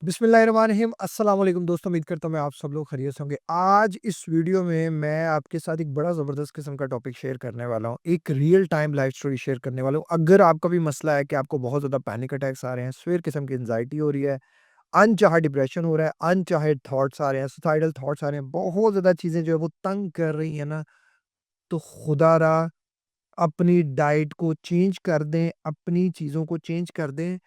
बिस्मिल्लाहिर्रहमानिर्रहीम अस्सलाम वालेकुम दोस्तों, उम्मीद करता हूँ मैं आप सब लोग खैरियत से होंगे। आज इस वीडियो में मैं आपके साथ एक बड़ा ज़बरदस्त किस्म का टॉपिक शेयर करने वाला हूँ। एक real time life story share करने वाला हूँ। अगर आपका भी मसला है कि आपको बहुत ज़्यादा पैनिक अटैक्स आ रहे हैं, सीवियर किस्म की एंग्जायटी हो रही है, अनचाहा डिप्रेशन हो रहा है, अनचाहे थॉट्स आ रहे हैं, सुसाइडल थॉट्स आ रहे हैं, बहुत ज़्यादा चीज़ें जो है वो तंग कर रही हैं ना, तो खुदारा अपनी डाइट को चेंज कर दें, अपनी चीज़ों को चेंज कर दें।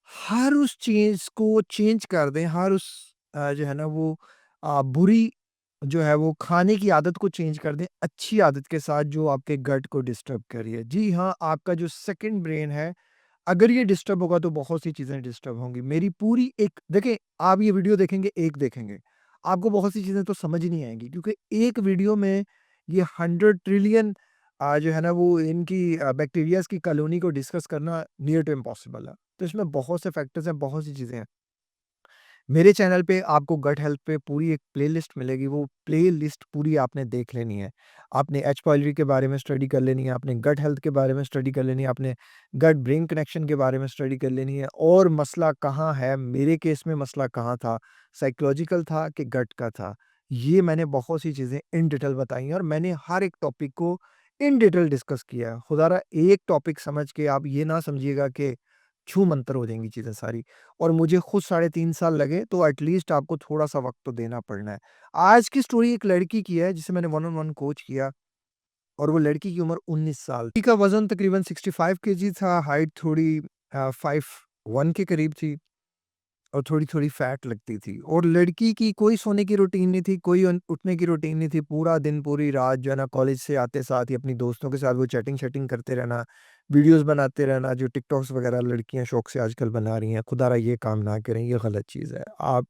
हर उस चीज़ को चेंज कर दें, हर उस जो है ना वो बुरी जो है वो खाने की आदत को चेंज कर दें, अच्छी आदत के साथ जो आपके गट को डिस्टर्ब कर रही है। जी हाँ, आपका जो सेकंड ब्रेन है, अगर ये डिस्टर्ब होगा तो बहुत सी चीज़ें डिस्टर्ब होंगी। मेरी पूरी एक देखें, आप ये वीडियो देखेंगे, एक देखेंगे, आपको बहुत सी चीज़ें तो समझ ही नहीं आएँगी क्योंकि एक वीडियो में ये 100 ट्रिलियन जो है ना वो इनकी बैक्टीरियाज़ की कॉलोनी को डिस्कस करना नियर टू इम्पॉसिबल है। तो इसमें बहुत से फैक्टर्स हैं, बहुत सी चीज़ें हैं। मेरे चैनल पे आपको गट हेल्थ पे पूरी एक प्लेलिस्ट मिलेगी, वो प्लेलिस्ट पूरी आपने देख लेनी है। आपने एच पाइलरी के बारे में स्टडी कर लेनी है, आपने गट हेल्थ के बारे में स्टडी कर लेनी है, आपने गट ब्रेन कनेक्शन के बारे में स्टडी कर लेनी है और मसला कहाँ है, मेरे केस में मसला कहाँ था, साइकोलॉजिकल था कि गट का था। ये मैंने बहुत सी चीज़ें इन डिटेल बताई हैं और मैंने हर एक टॉपिक को इन डिटेल डिस्कस किया है। खुदारा एक टॉपिक समझ के आप ये ना समझिएगा कि छूमंतर हो जाएँगी चीज़ें सारी। और मुझे खुद साढ़े 3 साल लगे, तो एटलीस्ट आपको थोड़ा-सा वक़्त तो देना पड़ना है। आज की स्टोरी एक लड़की की है, जिसे मैंने वन ऑन वन कोच किया और वो लड़की की उम्र 19 साल। लड़की का वज़न तकरीबन 65 केजी था, हाइट थोड़ी 5'1" के करीब थी और थोड़ी-थोड़ी फैट लगती थी और लड़की की कोई सोने की रूटीन नहीं थी, कोई उठने की रूटीन नहीं थी। पूरा दिन, पूरी रात जो है ना कॉलेज से आते साथ ही अपनी दोस्तों के साथ वो चैटिंग-शैटिंग करते रहना, वीडियोज़ बनाते रहना, जो टिकटॉक्स वगैरह लड़कियाँ शौक से आजकल बना रही हैं। खुदारा ये काम ना करें, ये गलत चीज़ है। आप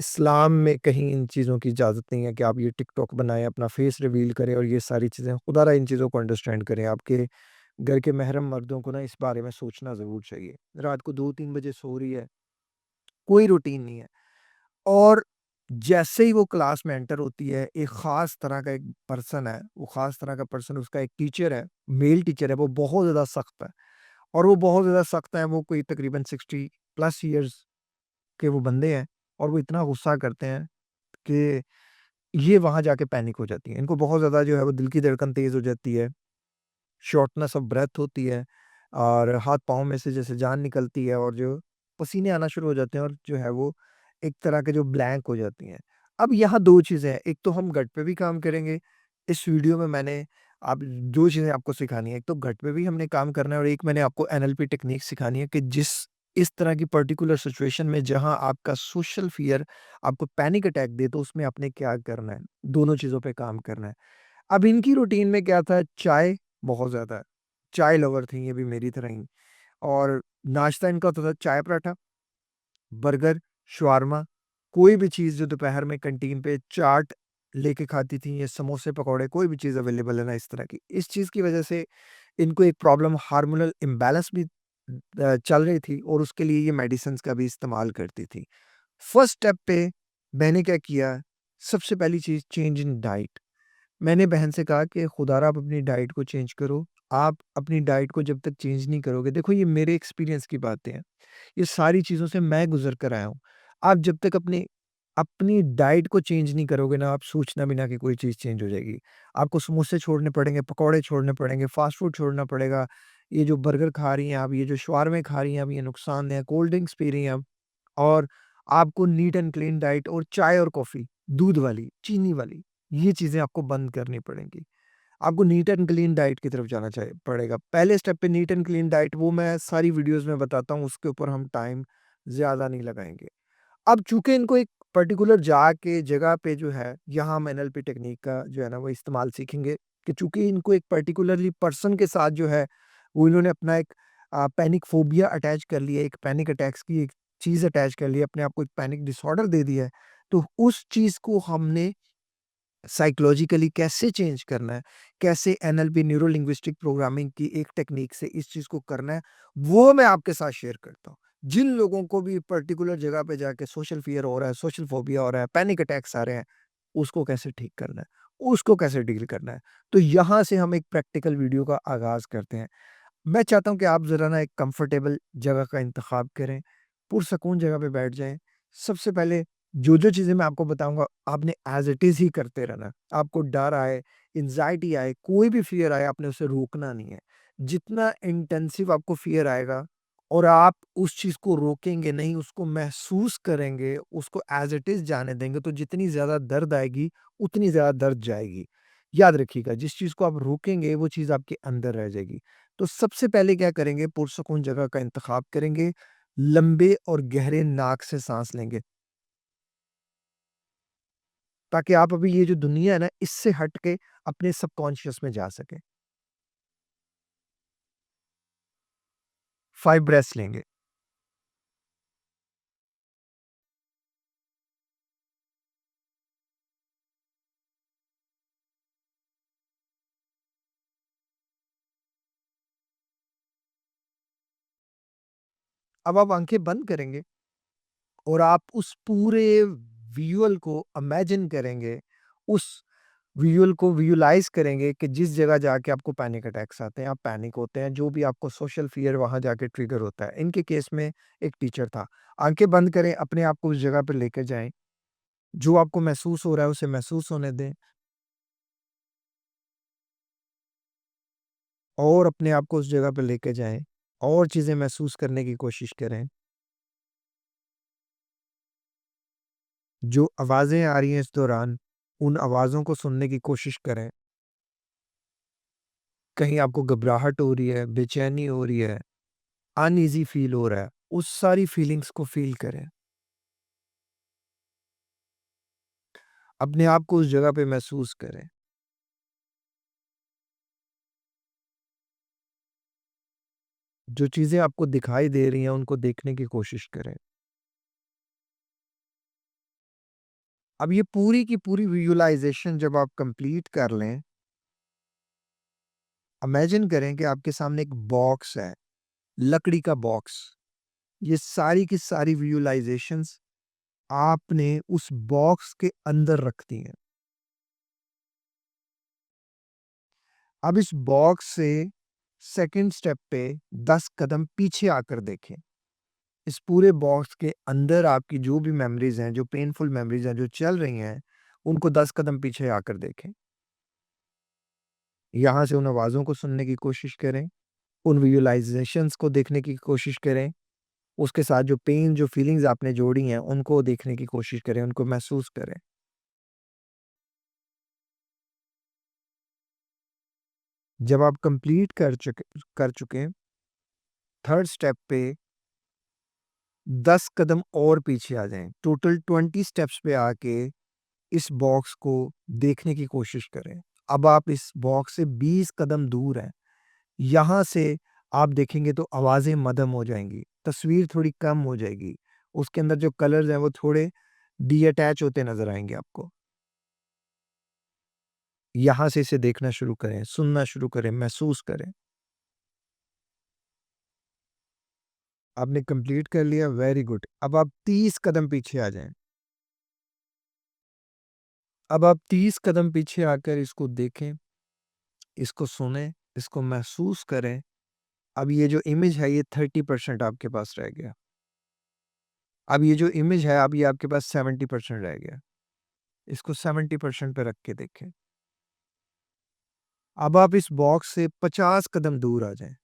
इस्लाम में कहीं इन चीज़ों की इजाज़त नहीं है कि आप ये टिकटॉक बनाएँ, अपना फेस रिवील करें और ये सारी चीज़ें। खुदारा इन चीज़ों को अंडरस्टैंड करें। आपके घर के महरम मर्दों को ना इस बारे में सोचना ज़रूर चाहिए। रात को 2-3 बजे सो रही है, कोई रूटीन नहीं है। और जैसे ही वो क्लास में एंटर होती है, एक ख़ास तरह का एक पर्सन है, वो ख़ास तरह का पर्सन उसका एक टीचर है, मेल टीचर है, वो बहुत ज़्यादा सख्त है और वो बहुत ज़्यादा सख्त है, वो कोई तकरीबन 60 प्लस इयर्स के वो बंदे हैं और वो इतना गुस्सा करते हैं कि ये वहाँ जाके पैनिक हो जाती हैं। इनको बहुत ज़्यादा जो है वो दिल की धड़कन तेज़ हो जाती है, शॉर्टनेस ऑफ ब्रेथ होती है और हाथ-पाँव में से जैसे जान निकलती है और जो पसीने आना शुरू हो जाते हैं और जो है वो एक तरह के जो ब्लैंक हो जाती हैं। अब यहाँ 2 चीज़ें हैं, एक तो हम गट पे भी काम करेंगे, इस वीडियो में मैंने आप 2 चीज़ें आपको सिखानी है, एक तो गट पे भी हमने काम करना है और एक मैंने आपको एनएलपी टेक्निक सिखानी है कि इस तरह की पर्टिकुलर सिचुएशन में जहाँ आपका सोशल फ़ियर आपको पैनिक अटैक दे, तो उसमें आपने क्या करना है, दोनों चीज़ों पे काम करना है। अब इनकी रूटीन में क्या था, चाय बहुत ज़्यादा, चाय लवर थी ये भी मेरी तरह ही और नाश्ता इनका होता था चाय पराठा, बर्गर, शवारमा, कोई भी चीज़ जो दोपहर में कैंटीन पे चाट लेके खाती थी, ये समोसे, पकौड़े, कोई भी चीज़ अवेलेबल है ना इस तरह की। इस चीज़ की वज़ह से इनको एक प्रॉब्लम हार्मोनल इम्बैलेंस भी चल रही थी और उसके लिए ये मेडिसिन्स का भी इस्तेमाल करती थी। फर्स्ट स्टेप पे मैंने क्या किया, सबसे पहली चीज़ चेंज इन डाइट। मैंने बहन से कहा कि खुदारा आप अपनी डाइट को चेंज करो। आप अपनी डाइट को जब तक चेंज नहीं करोगे देखो ये मेरे एक्सपीरियंस की बातें हैं। ये सारी चीज़ों से मैं गुज़र कर आया हूँ। आप जब तक अपनी अपनी डाइट को चेंज नहीं करोगे ना, आप सोचना भी ना कि कोई चीज़ चेंज हो जाएगी। आपको समोसे छोड़ने पड़ेंगे, पकौड़े छोड़ने पड़ेंगे, फ़ास्ट फ़ूड छोड़ना पड़ेगा। ये जो बर्गर खा रही हैं आप, ये जो शवारमे खा रही हैं आप, ये नुकसानदेह है। कोल्ड ड्रिंक्स पी रही हैं आप और आपको नीट एंड क्लीन डाइट और चाय और कॉफ़ी, दूध वाली, चीनी वाली, ये चीज़ें आपको बंद करनी पड़ेंगी। आपको नीट एंड क्लीन डाइट की तरफ जाना चाहिए पड़ेगा। पहले स्टेप पे नीट एंड क्लीन डाइट वो मैं सारी वीडियोज़ में बताता हूँ, उसके ऊपर हम टाइम ज़्यादा नहीं लगाएँगे। अब चूँकि इनको एक पर्टिकुलर जाके जगह पे जो है, यहाँ हम एनएलपी टेक्नीक का जो है ना वो इस्तेमाल सीखेंगे कि चूँकि इनको एक पर्टिकुलरली पर्सन के साथ जो है, वो इन्होंने अपना एक पैनिक फ़ोबिया अटैच कर लिया है, एक पैनिक अटैक्स की एक चीज़ अटैच कर ली है, अपने आप को एक पैनिक डिसऑर्डर दे दिया है। तो उस चीज़ को हमने साइकोलॉजिकली कैसे चेंज करना है, कैसे एनएलपी न्यूरो लिंग्विस्टिक प्रोग्रामिंग की एक टेक्नीक से इस चीज़ को करना है, वो मैं आपके साथ शेयर करता हूँ। जिन लोगों को भी पर्टिकुलर जगह पे जाके सोशल फ़ियर हो रहा है, सोशल फ़ोबिया हो रहा है, पैनिक अटैक्स आ रहे हैं, उसको कैसे ठीक करना है, उसको कैसे डील करना है। तो यहाँ से हम एक प्रैक्टिकल वीडियो का आगाज़ करते हैं। मैं चाहता हूँ कि आप ज़रा ना एक कंफर्टेबल जगह का इंतखाब करें। पुरसकून जगह पे बैठ जाएँ। सबसे पहले जो-जो चीज़ें मैं आपको बताऊँगा, आपने एज़ इट इज़ ही करते रहना है। आपको डर आए, एंग्ज़ायटी आए, कोई भी फ़ियर आए, आपने उसे रोकना नहीं है। जितना इंटेंसिव आपको फ़ियर आएगा और आप उस चीज़ को रोकेंगे नहीं, उसको महसूस करेंगे, उसको एज़ इट इज़ जाने देंगे, तो जितनी ज़्यादा दर्द आएगी, उतनी ज़्यादा दर्द जाएगी। याद रखिएगा, जिस चीज़ को आप रोकेंगे, वो चीज़ आपके अंदर रह जाएगी। तो सबसे पहले क्या करेंगे, पुरसकून जगह का इंतखाब करेंगे, लंबे और गहरे नाक से साँस लेंगे, ताकि आप अभी ये जो दुनिया है ना, इससे हट के अपने सबकॉन्शियस में जा सकें। 5 ब्रेथ्स लेंगे। अब आप आँखें बंद करेंगे और आप उस पूरे विज़ुअल को इमेजिन करेंगे, उस विज़ुअल को विज़ुअलाइज़ करेंगे कि जिस जगह जाके आपको पैनिक अटैक्स आते हैं, आप पैनिक होते हैं, जो भी आपको सोशल फ़ियर वहाँ जाके ट्रिगर होता है। इनके केस में एक टीचर था। आँखें बंद करें, अपने आप को उस जगह पे लेके जाएँ, जो आपको महसूस हो रहा है उसे महसूस होने दें और अपने आप को उस जगह पे लेके जाएँ और चीज़ें महसूस करने की कोशिश करें। जो आवाज़ें आ रही हैं इस दौरान, उन आवाज़ों को सुनने की कोशिश करें। कहीं आपको घबराहट हो रही है, बेचैनी हो रही है, अनईज़ी फ़ील हो रहा है, उस सारी फ़ीलिंग्स को फ़ील करें। अपने आप को उस जगह पे महसूस करें। जो चीज़ें आपको दिखाई दे रही हैं, उनको देखने की कोशिश करें। अब ये पूरी की पूरी विज़ुअलाइज़ेशन जब आप कंप्लीट कर लें, इमेजिन करें कि आपके सामने एक बॉक्स है, लकड़ी का बॉक्स। ये सारी की सारी विज़ुअलाइज़ेशंस आपने उस बॉक्स के अंदर रख दी हैं। अब इस बॉक्स से सेकंड स्टेप पे 10 कदम पीछे आकर देखें। इस पूरे बॉक्स के अंदर आपकी जो भी मेमोरीज़ हैं, जो पेनफुल मेमोरीज़ हैं, जो चल रही हैं, उनको 10 कदम पीछे आकर देखें। यहाँ से उन आवाज़ों को सुनने की कोशिश करें, उन विजुअलाइज़ेशंस को देखने की कोशिश करें, उसके साथ जो पेन, जो फीलिंग्स आपने जोड़ी हैं, उनको देखने की कोशिश करें, उनको महसूस करें। जब आप कंप्लीट कर चुके, थर्ड स्टेप पे 10 कदम और पीछे आ जाएँ। टोटल 20 स्टेप्स पे आके इस बॉक्स को देखने की कोशिश करें। अब आप इस बॉक्स से 20 कदम दूर हैं। यहाँ से आप देखेंगे तो आवाज़ें मद्धम हो जाएँगी, तस्वीर थोड़ी कम हो जाएगी। उसके अंदर जो कलर्स हैं वो थोड़े डीअटैच होते नज़र आएँगे आपको। यहाँ से इसे देखना शुरू करें, सुनना शुरू करें, महसूस करें। आपने कंप्लीट कर लिया, वेरी गुड। अब आप 30 कदम पीछे आ जाएँ। अब आप 30 कदम पीछे आकर इसको देखें, इसको सुनें, इसको महसूस करें। अब ये जो इमेज है ये 30% आपके पास रह गया। अब ये जो इमेज है अब ये आपके पास 70% रह गया। इसको 70% पे रख के देखें। अब आप इस बॉक्स से 50 कदम दूर आ जाएँ।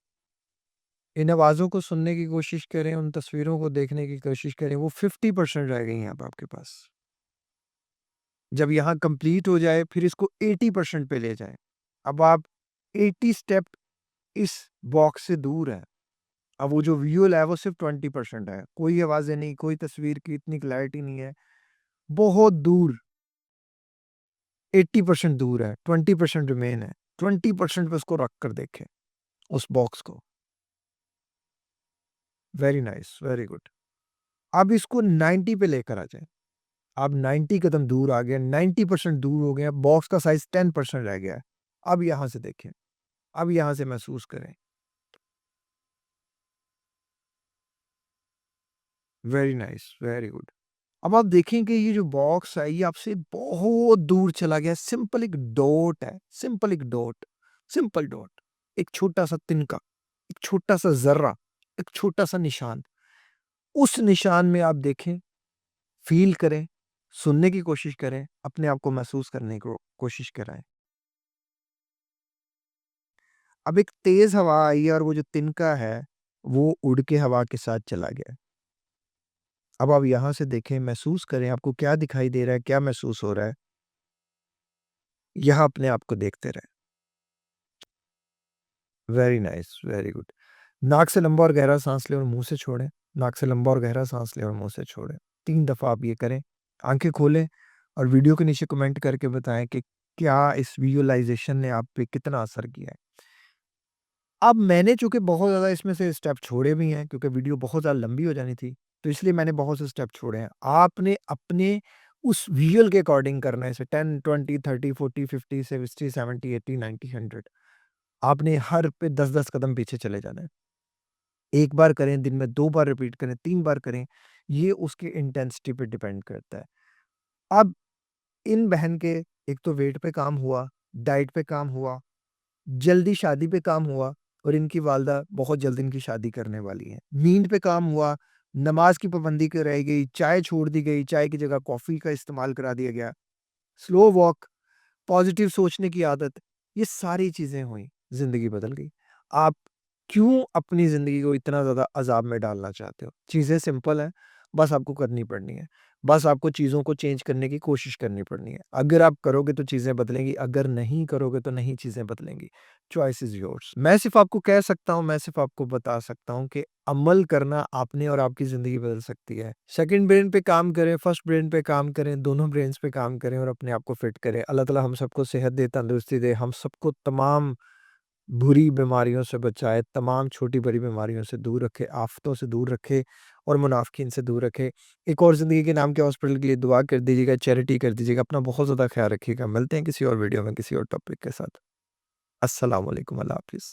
इन आवाज़ों को सुनने की कोशिश करें, उन तस्वीरों को देखने की कोशिश करें, वो 50% रह गई हैं अब आपके पास। जब यहाँ कंप्लीट हो जाए फिर इसको 80% पे ले जाएँ। अब आप 80 स्टेप इस बॉक्स से दूर हैं। अब वो जो विज़ुअल है वो सिर्फ़ 20% है। कोई आवाज़ें नहीं, कोई तस्वीर की इतनी क्लैरिटी नहीं है। बहुत दूर 80% दूर है, 20% रिमेन है। 20% पे उसको रख कर देखें, उस बॉक्स को। Very nice, very good. अब इसको 90 पे लेकर आ जाएँ। अब 90 कदम दूर आ गए, 90% दूर हो गए, अब बॉक्स का साइज़ 10% रह गया है। अब यहाँ से देखें, अब यहाँ से महसूस करें। Very nice, very good. अब आप देखें कि ये जो बॉक्स है ये आपसे बहुत दूर चला गया है। सिंपल एक डॉट है, सिंपल एक डॉट, सिंपल डॉट। एक छोटा-सा तिनका, एक छोटा-सा ज़र्रा, एक छोटा-सा निशान। उस निशान में आप देखें, फ़ील करें, सुनने की कोशिश करें, अपने आप को महसूस करने को कोशिश कराएँ। अब एक तेज़ हवा आई है और वो जो तिनका है, वो उड़ के हवा के साथ चला गया। अब आप यहाँ से देखें, महसूस करें, आपको क्या दिखाई दे रहा है, क्या महसूस हो रहा है? यहाँ अपने आप को देखते रहें। Very nice, very good. नाक से लंबा और गहरा साँस लें और मुँह से छोड़ें। नाक से लंबा और गहरा साँस लें और मुँह से छोड़ें। 3 दफ़ा आप ये करें। आँखें खोलें और वीडियो के नीचे कमेंट करके बताएँ कि क्या इस विजुअलाइज़ेशन ने आप पे कितना असर किया है। अब मैंने चूँकि बहुत ज़्यादा इसमें से स्टेप छोड़े भी हैं क्योंकि वीडियो बहुत ज़्यादा लंबी हो जानी थी, तो इसलिए मैंने बहुत से स्टेप छोड़े हैं। आपने अपने उस विज़ुअल के अकॉर्डिंग करना है, जैसे 10, 20, 30, 40, 50, 60, 70, 80, 90, 100। आपने हर पे 10-10 कदम पीछे चले जाना है। 1 बार करें, दिन में 2 बार रिपीट करें, 3 बार करें, ये उसके इंटेंसिटी पे डिपेंड करता है। अब इन बहन के एक तो वेट पे काम हुआ, डाइट पे काम हुआ, जल्दी शादी पे काम हुआ और इनकी वालिदा बहुत जल्द इनकी शादी करने वाली हैं। नींद पे काम हुआ, नमाज़ की पाबंदी कराई गई, चाय छोड़ दी गई, चाय की जगह कॉफ़ी का इस्तेमाल करा दिया गया, स्लो वॉक, पॉज़िटिव सोचने की आदत, ये सारी चीज़ें हुई, ज़िंदगी बदल गई। आप क्यों अपनी ज़िंदगी को इतना ज़्यादा अज़ाब में डालना चाहते हो? चीज़ें सिंपल हैं, बस आपको करनी पड़नी है। बस आपको चीज़ों को चेंज करने की कोशिश करनी पड़नी है। अगर आप करोगे तो चीज़ें बदलेंगी, अगर नहीं करोगे तो नहीं चीज़ें बदलेंगी। Choice is yours. मैं सिर्फ़ आपको कह सकता हूँ, मैं सिर्फ़ आपको बता सकता हूँ कि अमल करना आपने और आपकी ज़िंदगी बदल सकती है। सेकंड ब्रेन पे काम करें, फर्स्ट ब्रेन पे काम करें, दोनों ब्रेन्स पे काम करें और अपने आप को फिट करें। अल्लाह ताला हम सबको सेहत दे, तंदुरुस्ती दे, हम सबको तमाम बुरी बीमारियों से बचाए, तमाम छोटी-बड़ी बीमारियों से दूर रखे, आफ़तों से दूर रखे और मुनाफ़िकीन से दूर रखे। एक और ज़िंदगी के नाम के हॉस्पिटल के लिए दुआ कर दीजिएगा, चैरिटी कर दीजिएगा। अपना बहुत ज़्यादा ख़्याल रखिएगा। मिलते हैं किसी और वीडियो में, किसी और टॉपिक के साथ। अस्सलाम वालेकुम, अल्लाह हाफ़िज़।